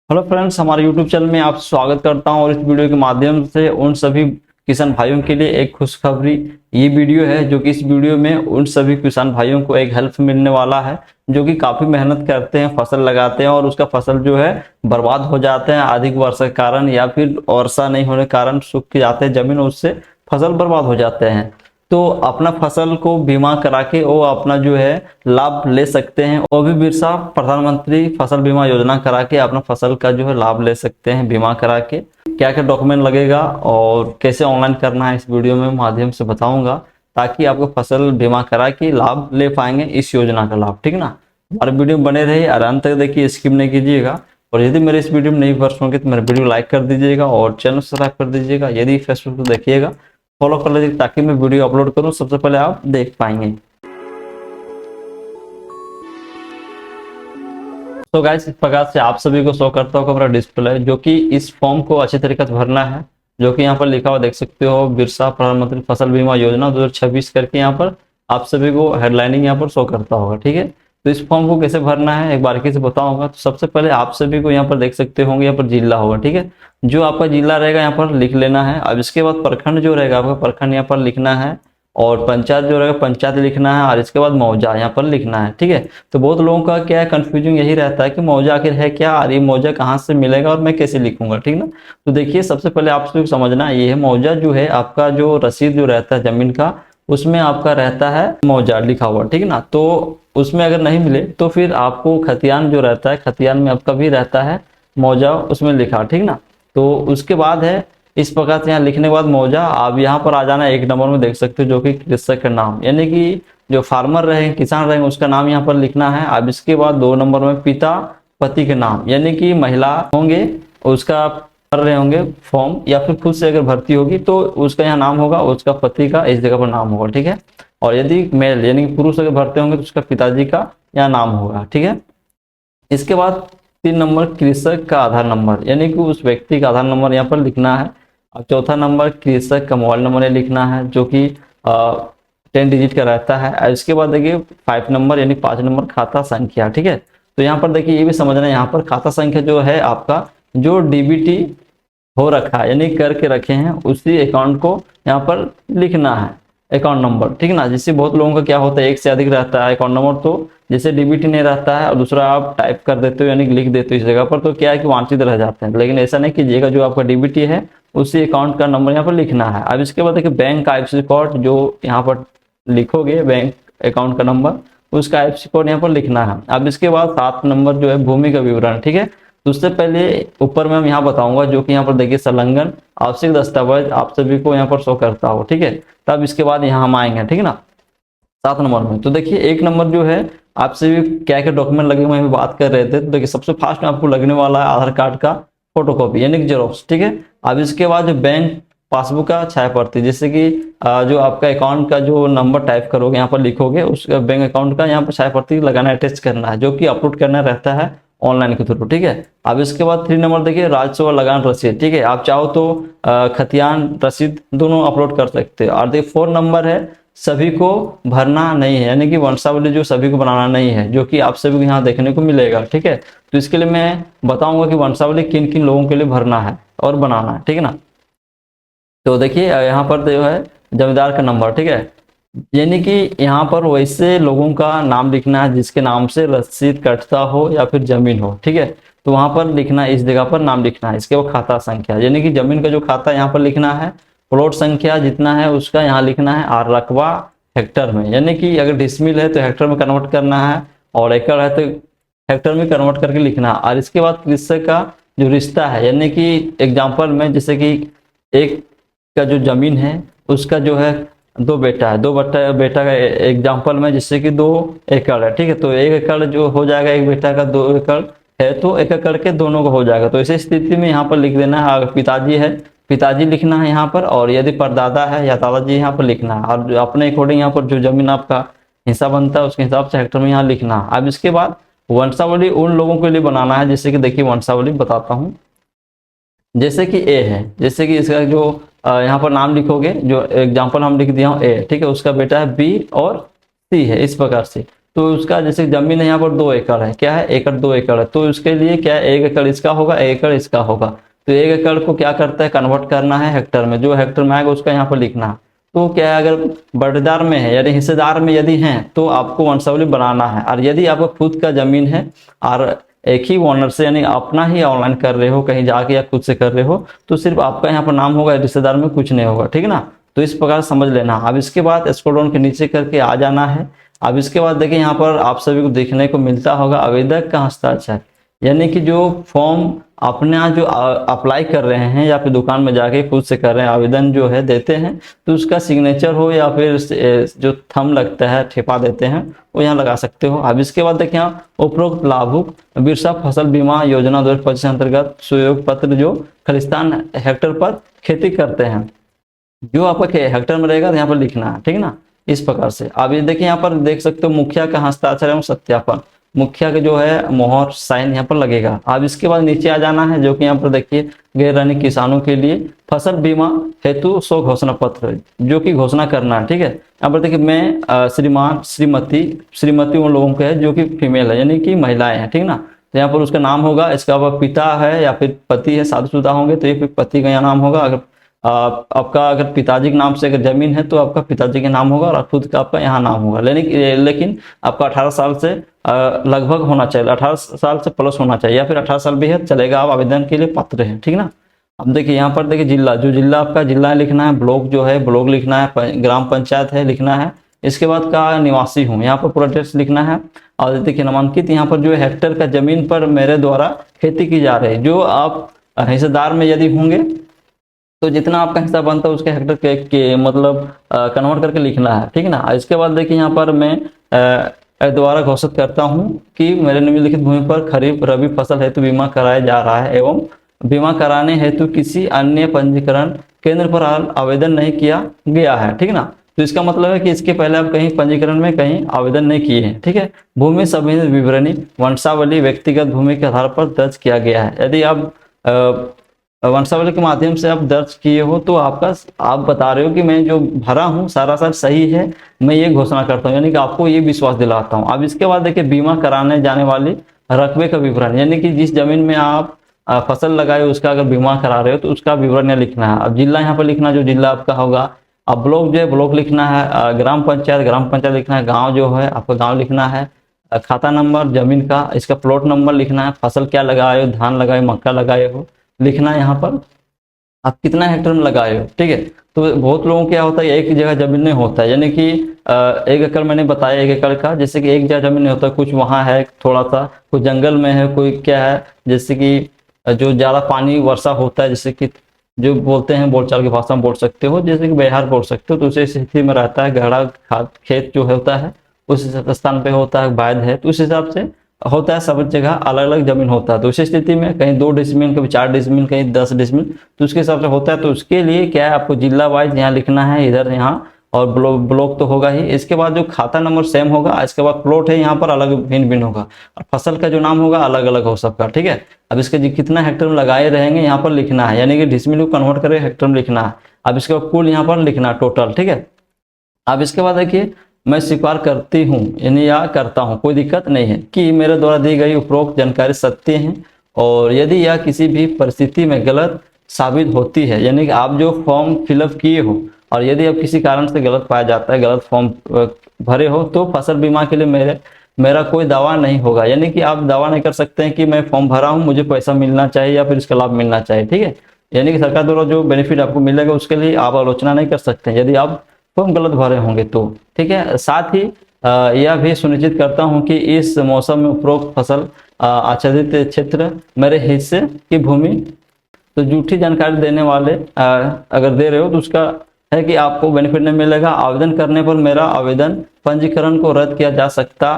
Hello friends, हमारे YouTube channel में आप स्वागत करता हूं और इस वीडियो के माध्यम से उन सभी किसान भाइयों के लिए एक खुशखबरी ये वीडियो है, जो कि इस वीडियो में उन सभी किसान भाइयों को एक हेल्प मिलने वाला है जो कि काफ़ी मेहनत करते हैं, फसल लगाते हैं और उसका फसल जो है बर्बाद हो जाते हैं अधिक वर्षा के कारण या फिर वर्षा नहीं होने के कारण सूख जाते हैं जमीन, उससे फसल बर्बाद हो जाते हैं। तो अपना फसल को बीमा करा के वो अपना जो है लाभ ले सकते हैं। वो भी बिरसा प्रधानमंत्री फसल बीमा योजना करा के अपना फसल का जो है लाभ ले सकते हैं बीमा करा के। क्या क्या डॉक्यूमेंट लगेगा और कैसे ऑनलाइन करना है इस वीडियो में माध्यम से बताऊंगा, ताकि आपको फसल बीमा करा के लाभ ले पाएंगे इस योजना का लाभ। ठीक ना, हमारे वीडियो में बने रहिए और अंत तक देखिए, स्किप नहीं कीजिएगा। और यदि मेरे इस वीडियो में नई वर्ष होंगे तो मेरे वीडियो लाइक कर दीजिएगा और चैनल सब्सक्राइब कर दीजिएगा। यदि फेसबुक पर देखिएगा फॉलो कर लीजिए, ताकि मैं वीडियो अपलोड करूं सबसे पहले आप देख पाएंगे। तो गाइस, इस प्रकार से आप सभी को शो करता होगा मेरा डिस्प्ले, जो कि इस फॉर्म को अच्छे तरीके से भरना है। जो कि यहाँ पर लिखा हुआ देख सकते हो, बिरसा प्रधानमंत्री फसल बीमा योजना 2026 करके यहाँ पर आप सभी को हेडलाइनिंग यहाँ पर शो करता होगा। ठीक है, तो इस फॉर्म को कैसे भरना है एक बारीकी से बताऊंगा। तो सबसे पहले आप सभी को यहाँ पर देख सकते होंगे, यहाँ पर जिला होगा। ठीक है, जो आपका जिला रहेगा यहाँ पर लिख लेना है। अब इसके बाद प्रखंड जो रहेगा आपका प्रखंड यहाँ पर लिखना है, और पंचायत जो रहेगा पंचायत लिखना है, और इसके बाद मौजा यहाँ पर लिखना है। ठीक है, तो बहुत लोगों का क्या है, कंफ्यूजन यही रहता है कि मौजा आखिर है क्या और ये मौजा कहाँ से मिलेगा और मैं कैसे लिखूंगा। ठीक ना, तो देखिए सबसे पहले आप सभी को समझना ये है, मौजा जो है आपका जो रसीद जो रहता है जमीन का, उसमें आपका रहता है मौजा लिखा हुआ। ठीक ना, तो उसमें अगर नहीं मिले तो फिर आपको खतियान जो रहता है, खतियान में आपका भी रहता है मौजा उसमें लिखा। ठीक ना, तो उसके बाद है इस प्रकार से यहाँ लिखने के बाद मौजा आप यहाँ पर आ जाना है। एक नंबर में देख सकते हो जो कि कृषक का नाम, यानी कि जो फार्मर रहेंगे किसान रहेंगे उसका नाम यहाँ पर लिखना है। अब इसके बाद 2 नंबर में पिता पति के नाम, यानी कि महिला होंगे उसका भर रहे होंगे फॉर्म, या फिर खुद से अगर भर्ती होगी तो उसका यहाँ नाम होगा, उसका पति का इस जगह पर नाम होगा। ठीक है, और यदि मेल यानी कि पुरुष अगर भरते होंगे तो उसका पिताजी का यहाँ नाम होगा। ठीक है, इसके बाद 3 नंबर कृषक का आधार नंबर, यानी कि उस व्यक्ति का आधार नंबर यहाँ पर लिखना है। और चौथा नंबर कृषक का मोबाइल नंबर लिखना है, जो कि 10 डिजिट का रहता है। और इसके बाद देखिए 5 नंबर यानी 5 नंबर खाता संख्या। ठीक है, तो यहाँ पर देखिए ये भी समझना है, यहाँ पर खाता संख्या जो है आपका जो डीबीटी हो रखा है यानी करके रखे हैं उसी अकाउंट को यहाँ पर लिखना है, अकाउंट नंबर। ठीक ना, जिससे बहुत लोगों का क्या होता है एक से अधिक रहता है अकाउंट नंबर, तो जैसे डीबीटी नहीं रहता है और दूसरा आप टाइप कर देते हो यानी लिख देते हो इस जगह पर, तो क्या है कि वांछित रह जाते हैं। लेकिन ऐसा नहीं कीजिएगा, जो आपका डीबीटी है उसी अकाउंट का नंबर यहाँ पर लिखना है। अब इसके बाद देखिए बैंक का IFSC कोड जो यहाँ पर लिखोगे बैंक अकाउंट का नंबर, उसका IFSC कोड यहाँ पर लिखना है। अब इसके बाद 7 नंबर जो है भूमि का विवरण। ठीक है, तो उससे पहले ऊपर में हम यहाँ बताऊंगा, जो कि यहाँ पर देखिए संलग्न आवश्यक दस्तावेज आप सभी को यहाँ पर शो करता हो। ठीक है, तब इसके बाद यहाँ हम आएंगे। ठीक है ना, 7 नंबर में तो देखिए 1 नंबर जो है आपसे भी क्या क्या डॉक्यूमेंट लगेंगे मैं भी बात कर रहे थे। तो देखिए सबसे फास्ट में आपको लगने वाला है आधार कार्ड का फोटोकॉपी यानी कि जेरोक्स। ठीक है, अब इसके बाद जो बैंक पासबुक का छाया प्रति, जैसे कि जो आपका अकाउंट का जो नंबर टाइप करोगे यहाँ पर लिखोगे उस बैंक अकाउंट का यहाँ पर छाया प्रति लगाना, अटैच करना है, जो कि अपलोड करना रहता है ऑनलाइन के थ्रू। ठीक है, अब इसके बाद 3 नंबर देखिए राजस्व लगान रसीद। ठीक है, आप चाहो तो खतियान रसीद दोनों अपलोड कर सकते हो। और देखिए 4 नंबर है सभी को भरना नहीं है, यानी कि वंशावली जो सभी को बनाना नहीं है, जो कि आप सभी को यहाँ देखने को मिलेगा। ठीक है, तो इसके लिए मैं बताऊंगा कि वंशावली किन किन लोगों के लिए भरना है और बनाना है। ठीक है ना, तो देखिए यहाँ पर जो है जमींदार का नंबर। ठीक है, यानी कि यहाँ पर वैसे लोगों का नाम लिखना है जिसके नाम से रसीद कटता हो या फिर जमीन हो। ठीक है, तो वहां पर लिखना है, इस जगह पर नाम लिखना है। इसके बाद खाता संख्या, यानी कि जमीन का जो खाता यहाँ पर लिखना है, प्लॉट संख्या जितना है उसका यहाँ लिखना है, और रकबा हेक्टर में, यानी कि अगर डिसमिल है तो हेक्टर में कन्वर्ट करना है, और एकड़ है तो हेक्टर में कन्वर्ट करके लिखना है। और इसके बाद कृषक का जो रिश्ता है, यानी कि एग्जाम्पल में जैसे कि एक का जो जमीन है उसका जो है 2 बेटा है, 2 बेटा का एग्जाम्पल में जैसे कि 2 एकड़ है। ठीक है, तो 1 एकड़ जो हो जाएगा एक बेटा का, 2 एकड़ है तो 1 एकड़ के दोनों का हो जाएगा। तो इसी स्थिति में यहाँ पर लिख देना है, अगर पिताजी है पिताजी लिखना है यहाँ पर, और यदि परदादा है या दादाजी यहाँ पर लिखना है, और अपने अकॉर्डिंग यहाँ पर जो जमीन आपका हिस्सा बनता है उसके हिसाब से हेक्टर में यहाँ लिखना है। अब इसके बाद वंशावली उन लोगों के लिए बनाना है, जैसे कि देखिए वंशावली बताता हूँ। जैसे कि ए है, जैसे कि इसका जो यहाँ पर नाम लिखोगे, जो एग्जांपल हम लिख दिया हूँ ए। ठीक है, उसका बेटा है बी और सी है, इस प्रकार से। तो उसका जैसे जमीन है यहाँ पर 2 एकड़ है, क्या है, एकड़ 2 एकड़ है, तो उसके लिए क्या है, 1 एकड़ इसका होगा, 1 एकड़ इसका होगा। तो 1 एकड़ को क्या करता है, कन्वर्ट करना है हेक्टर में, जो हेक्टर में आएगा उसका यहाँ पर लिखना है। तो क्या है, अगर बटेदार में है यानी हिस्सेदार में यदि हैं तो आपको वंशावली बनाना है, और यदि आपको खुद का जमीन है और एक ही ओनर से यानी अपना ही ऑनलाइन कर रहे हो कहीं जाके या खुद से कर रहे हो, तो सिर्फ आपका यहाँ पर नाम होगा, रिश्तेदार में कुछ नहीं होगा, ठीक है ना। तो इस प्रकार समझ लेना। अब इसके बाद स्क्रॉल डाउन के नीचे करके आ जाना है। अब इसके बाद देखिए यहाँ पर आप सभी को देखने को मिलता होगा आवेदक का हस्ताक्षर, यानी कि जो फॉर्म अपने यहाँ जो अप्लाई कर रहे हैं या फिर दुकान में जाके खुद से कर रहे हैं, आवेदन जो है देते हैं, तो उसका सिग्नेचर हो या फिर जो थंब लगता है, ठेपा देते हैं, वो यहाँ लगा सकते हो। अब इसके बाद देखिए यहाँ उपरोक्त लाभुक बिरसा फसल बीमा योजना 2025 अंतर्गत सहयोग पत्र जो खलिस्तान हेक्टर पर खेती करते हैं, जो आपका हेक्टर में रहेगा तो यहाँ पर लिखना है, ठीक है ना, इस प्रकार से। अब ये देखिए यहाँ पर देख सकते हो मुखिया का हस्ताक्षर एवं सत्यापन, मुखिया के जो है मोहर साइन यहाँ पर लगेगा। अब इसके बाद नीचे आ जाना है, जो कि यहाँ पर देखिए गैर रैनिक किसानों के लिए फसल बीमा हेतु 100 घोषणा पत्र जो कि घोषणा करना है, ठीक है। यहाँ पर देखिए मैं श्रीमान श्रीमती उन लोगों के है जो कि फीमेल है यानी कि महिलाएं हैं, ठीक है ना। तो यहाँ पर उसका नाम होगा, इसका पिता है या फिर पति है, शादीशुदा होंगे तो ये पति का यहाँ नाम होगा। अगर आपका अगर पिताजी के नाम से अगर जमीन है तो आपका पिताजी के नाम होगा और खुद का आपका यहाँ नाम होगा। लेकिन आपका 18 साल से लगभग होना चाहिए, 18 साल से प्लस होना चाहिए, या फिर 18 साल भी है चलेगा, आप आवेदन के लिए पात्र हैं, ठीक ना। अब देखिए यहाँ पर देखिए जिला, जो जिला आपका जिला लिखना है, ब्लॉक जो है ब्लॉक लिखना है, ग्राम पंचायत है लिखना है। इसके बाद का निवासी हूँ, यहाँ पर पूरा एड्रेस लिखना है। और देखिए नामांकित यहाँ पर जो है हेक्टर का जमीन पर मेरे द्वारा खेती की जा रही है, जो आप हिस्सेदार में यदि होंगे तो जितना आपका हिस्सा बनता है उसके हेक्टर के मतलब कन्वर्ट करके लिखना है, ठीक है ना। इसके बाद देखिए यहाँ पर मैं द्वारा घोषित करता हूँ कि मेरे निम्नलिखित भूमि पर खरीफ रबी फसल हेतु बीमा कराया जा रहा है एवं बीमा कराने हेतु किसी अन्य पंजीकरण केंद्र पर आवेदन नहीं किया गया है, ठीक है ना। तो इसका मतलब है कि इसके पहले आप कहीं पंजीकरण में कहीं आवेदन नहीं किए हैं, ठीक है। भूमि संबंधित विवरणी वंशावली व्यक्तिगत भूमि के आधार पर दर्ज किया गया है। यदि आप वंशावली के माध्यम से आप दर्ज किए हो तो आप बता रहे हो कि मैं जो भरा हूँ सारा सही है, मैं ये घोषणा करता हूँ, यानी कि आपको ये विश्वास दिलाता हूँ। अब इसके बाद देखिए बीमा कराने जाने वाली रकबे का विवरण, यानी कि जिस जमीन में आप फसल लगाए उसका अगर बीमा करा रहे हो तो उसका विवरण यहाँ लिखना है। अब जिला यहाँ पर लिखना, जो जिला आपका होगा। अब ब्लॉक जो है ब्लॉक लिखना है, ग्राम पंचायत लिखना है, गाँव जो है आपका गाँव लिखना है, खाता नंबर जमीन का, इसका प्लॉट नंबर लिखना है, फसल क्या लगाए हो, धान लगाए, मक्का लगाए हो लिखना है, यहाँ पर आप कितना हेक्टर में लगाए हो, ठीक है। तो बहुत लोगों क्या होता है एक जगह जमीन नहीं होता है, यानी कि 1 एकड़ मैंने बताया 1 एकड़ का, जैसे कि एक जगह जमीन नहीं होता, कुछ वहाँ है थोड़ा सा, कुछ जंगल में है, कोई क्या है, जैसे कि जो ज़्यादा पानी वर्षा होता है, जैसे कि जो बोलते हैं बोलचाल की भाषा में बोल सकते हो, जैसे कि बिहार बोल सकते हो, तो उस स्थिति में रहता है, गहरा खेत जो होता है उस स्थान पे होता है, बायद है, तो उस हिसाब से होता है, सब जगह अलग अलग जमीन होता है। तो उस स्थिति में कहीं 2 डिसमिल, कभी 4 डिसमिल, कहीं 10 डिसमिल, तो उसके हिसाब से होता है। तो उसके लिए क्या है, आपको जिला वाइज यहाँ लिखना है, इधर यहाँ, और ब्लॉक तो होगा ही। इसके बाद जो खाता नंबर सेम होगा, इसके बाद प्लॉट है यहाँ पर अलग भिन्न भिन्न होगा, और फसल का जो नाम होगा अलग अलग हो सबका, ठीक है। अब इसके कितना हेक्टर में लगाए रहेंगे यहाँ पर लिखना है, यानी कि डिसमिल को कन्वर्ट करके हेक्टर में लिखना है। अब इसके बाद कुल यहाँ पर लिखना है टोटल, ठीक है। अब इसके बाद देखिए मैं स्वीकार करती हूँ यानी या करता हूँ, कोई दिक्कत नहीं है कि मेरे द्वारा दी गई उपरोक्त जानकारी सत्य है, और यदि यह किसी भी परिस्थिति में गलत साबित होती है, यानी कि आप जो फॉर्म फिलअप किए हो और यदि अब किसी कारण से गलत पाया जाता है, गलत फॉर्म भरे हो, तो फसल बीमा के लिए मेरा कोई दावा नहीं होगा। यानी कि आप दावा नहीं कर सकते हैं कि मैं फॉर्म भरा हूँ, मुझे पैसा मिलना चाहिए या फिर इसका लाभ मिलना चाहिए, ठीक है। यानी कि सरकार द्वारा जो बेनिफिट आपको मिलेगा उसके लिए आप आलोचना नहीं कर सकते यदि आप फॉर्म गलत भरे होंगे तो, ठीक है। साथ ही यह भी सुनिश्चित करता हूं कि इस मौसम में उपरोक्त फसल आच्छादित क्षेत्र मेरे हिस्से की भूमि, तो झूठी जानकारी देने वाले अगर दे रहे हो तो उसका है कि आपको बेनिफिट नहीं मिलेगा। आवेदन करने पर मेरा आवेदन पंजीकरण को रद्द किया जा सकता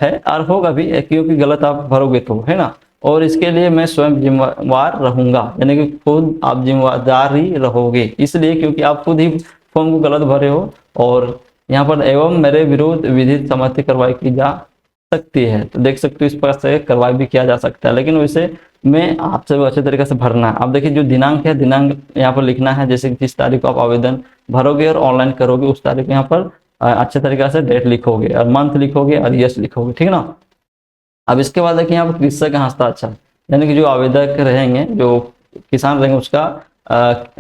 है और होगा भी, क्योंकि गलत आप भरोगे तो, है ना। और इसके लिए मैं स्वयं जिम्मेवार रहूंगा, यानी कि खुद आप जिम्मेदार ही रहोगे, इसलिए क्योंकि आप खुद ही फॉर्म को गलत भरे हो। और यहाँ पर एवं मेरे विरुद्ध विधिक सम्मति कार्रवाई की जा सकती है, तो देख सकते हो इस प्रकार से कार्रवाई भी किया जा सकता है, लेकिन वैसे में आपसे अच्छे तरीके से भरना है। अब देखिए जो दिनांक है, दिनांक यहाँ पर लिखना है, जैसे कि जिस तारीख को आप आवेदन भरोगे और ऑनलाइन करोगे उस तारीख यहाँ पर अच्छे तरीके से डेट लिखोगे और मंथ लिखोगे और यस लिखोगे, ठीक है ना। अब इसके बाद देखिए यहाँ पर कृषक का हस्ताक्षर, यानी कि जो आवेदक रहेंगे, जो किसान रहेंगे, उसका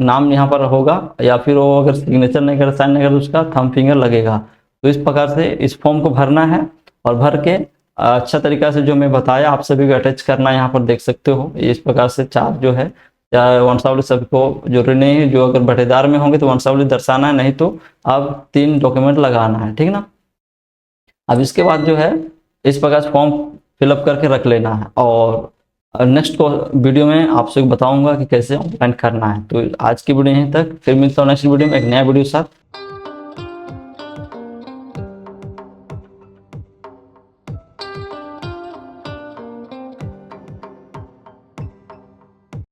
नाम यहाँ पर होगा, या फिर वो अगर सिग्नेचर नहीं कर, साइन नहीं कर, तो उसका थंब फिंगर लगेगा। तो इस प्रकार से इस फॉर्म को भरना है, और भर के अच्छा तरीका से जो मैं बताया आप सभी को अटैच करना है। यहाँ पर देख सकते हो इस प्रकार से चार जो है वंशावली सबको जरूरी नहीं है, जो अगर बटेदार में होंगे तो वंशावली दर्शाना है, नहीं तो आप 3 डॉक्यूमेंट लगाना है, ठीक ना। अब इसके बाद जो है इस प्रकार से फॉर्म फिलअप करके रख लेना है, और नेक्स्ट वीडियो में आपसे बताऊंगा कि कैसे ऑनलाइन करना है। तो आज की वीडियो यहीं तक, फिर मिलता हूँ नेक्स्ट वीडियो में एक नया वीडियो के साथ।